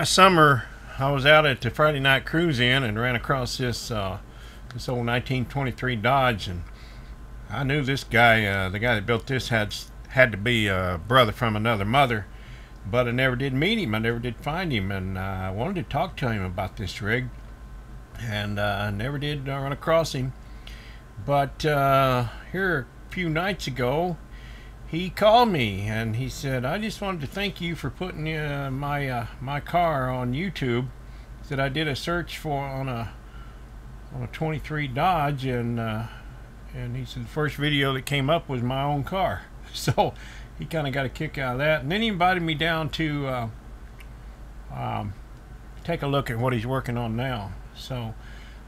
Last summer, I was out at the Friday night cruise in and ran across this this old 1923 Dodge, and I knew this guy, the guy that built this, had to be a brother from another mother, but I never did meet him. I never did find him, and I wanted to talk to him about this rig, and I never did run across him. But here a few nights ago, he called me and he said, "I just wanted to thank you for putting my car on YouTube." He said, "I did a search on a 23 Dodge, and he said the first video that came up was my own car." So he kind of got a kick out of that, and then he invited me down to take a look at what he's working on now. So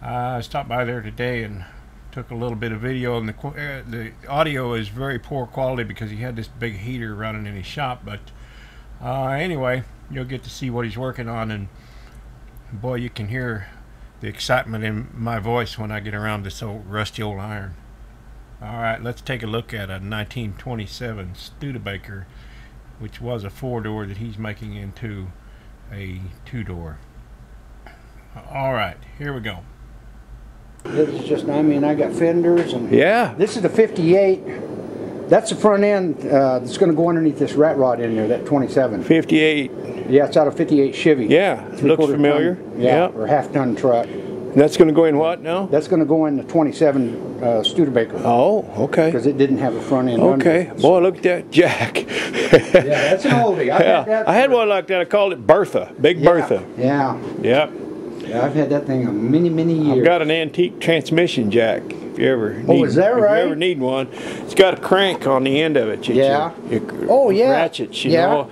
I stopped by there today and took a little bit of video, and the audio is very poor quality because he had this big heater running in his shop. But anyway, you'll get to see what he's working on, and boy, you can hear the excitement in my voice when I get around this old rusty old iron. Alright, let's take a look at a 1927 Studebaker, which was a 4-door that he's making into a 2-door. Alright, here we go. It's just, I mean, I got fenders, and yeah, this is the 58. That's the front end that's going to go underneath this rat rod in there, that 27. 58. Yeah, it's out of 58 Chevy. Yeah, looks familiar. Ton, yeah, or half-ton truck. And that's going to go in what now? That's going to go in the 27 Studebaker. Oh, okay. Because it didn't have a front end. Okay. Under. Boy, look at that jack. Yeah, that's an oldie. I had one like that. I called it Bertha. Big Bertha. Yeah. Yep. Yeah, I've had that thing many years. I've got an antique transmission jack. If you ever need, is that right? If you ever need one, it's got a crank on the end of it. Yeah. Oh yeah. Ratchets, you know.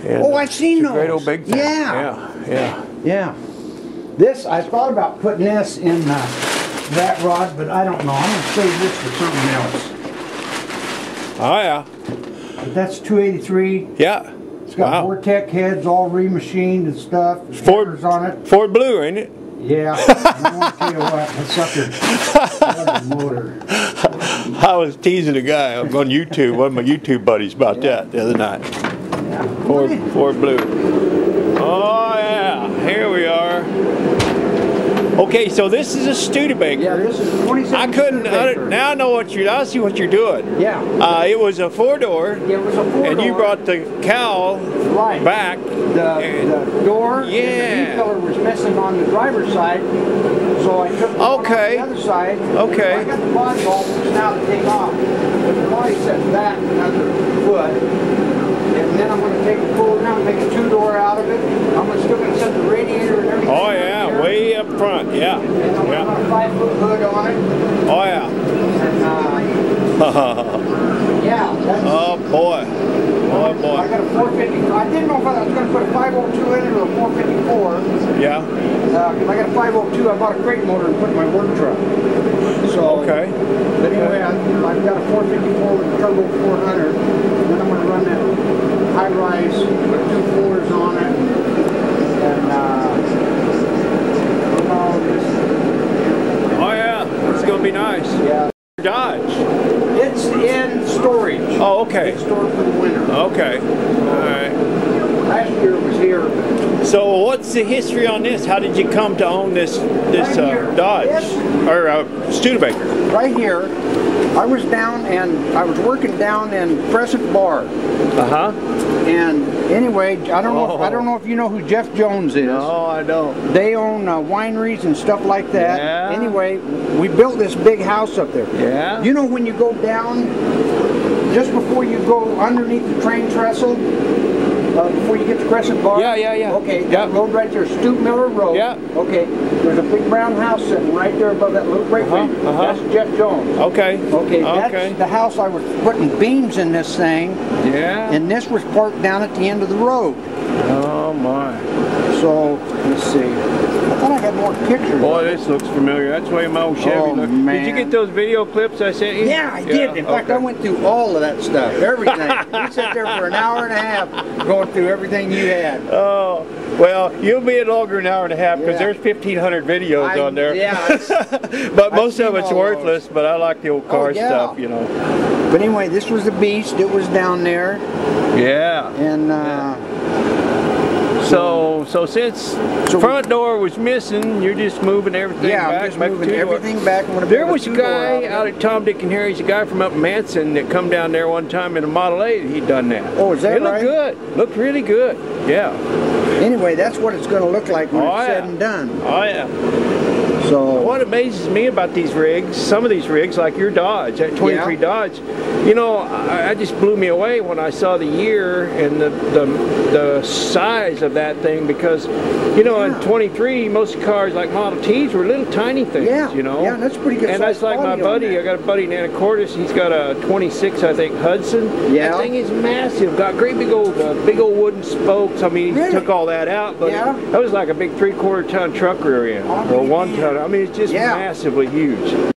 And, I've seen those. Great old big thing. Yeah. This, I thought about putting this in that rod, but I don't know. I'm going to save this for something else. Oh yeah. But that's 283. Yeah. It's got Vortec heads all remachined and stuff. Ford on it. Ford Blue, ain't it? Yeah. I want to tell you what, that sucker motor. I was teasing a guy on YouTube, one of my YouTube buddies, about that the other night. Yeah. Ford Blue. Oh yeah, here we are. Okay, so this is a Studebaker. Yeah, this is a 27 Studebaker. Now I know what I see what you're doing. Yeah. It was a 4-door. Yeah, it was a 4-door. And you brought the cowl back. The door and the D-pillar was missing on the driver's side, so I took the one on the other side. Okay. So I got the body all now to take off. But the body sets back another foot. And then I'm going to take the pull down and make a 2-door out of it. I'm still going to set the radiator and everything. Oh yeah, way up front, yeah. And I'm going to put a 5-foot hood on it. Oh yeah. And yeah. Oh boy. Oh boy. I got a 450. I didn't know if I was going to put a 502 in it or a 454. Yeah. I got a 502. I bought a crate motor and put in my work truck. So, okay. But anyway, I've got a 454 with a turbo 400. And then I'm going to run that high rise with 2 floors on it. And oh yeah, it's going to be nice. Yeah. Dodge. It's in storage. Oh, okay. It's stored for the winter. Okay. All right. Last year it was here. So what's the history on this? How did you come to own this Dodge or Studebaker? Right here, I was down and I was working down in Crescent Bar. And anyway, I don't know if you know who Jeff Jones is. No, I don't. They own wineries and stuff like that. Yeah. Anyway, we built this big house up there. Yeah. You know when you go down, just before you go underneath the train trestle, before you get to Crescent Bar? Yeah. Okay, that road right there, Stoop Miller Road. Yeah. Okay, there's a big brown house sitting right there above that little break range. That's Jeff Jones. Okay. Okay, that's the house I was putting beams in this thing. Yeah. And this was parked down at the end of the road. Oh my. So, let's see. I thought I had more pictures. Boy, this looks familiar. That's the way my old Chevy looks. Man. Did you get those video clips I sent you? Yeah, I did. In fact, I went through all of that stuff, everything. We sat there for an hour and a half going through everything you had. Oh, well, you'll be at longer than an hour and a half because there's 1,500 videos on there. Yeah. But most of it's worthless, but I like the old car stuff, you know. But anyway, this was the beast. It was down there. Yeah. And So since front door was missing, you're just moving everything back. Yeah, I'm just moving everything back. There was a guy out at Tom, Dick, and Harry's, a guy from up Manson that come down there one time in a Model 8. He'd done that. Oh, is that it right? It looked good. Looked really good. Yeah. Anyway, that's what it's going to look like when it's said and done. Oh, yeah. So what amazes me about these rigs, some of these rigs, like your Dodge, that 23 Dodge, you know, I just blew me away when I saw the year and the size of that thing, because, you know, in 23, most cars like Model Ts were little tiny things, you know. Yeah, that's pretty good. And that's like my buddy, I got a buddy in Anacortes, he's got a 26, I think, Hudson. Yeah. That thing is massive, got great big old wooden spokes. I mean, he took all that out, but that was like a big 3/4 ton truck rear end, or 1 ton. I mean, it's just massively huge.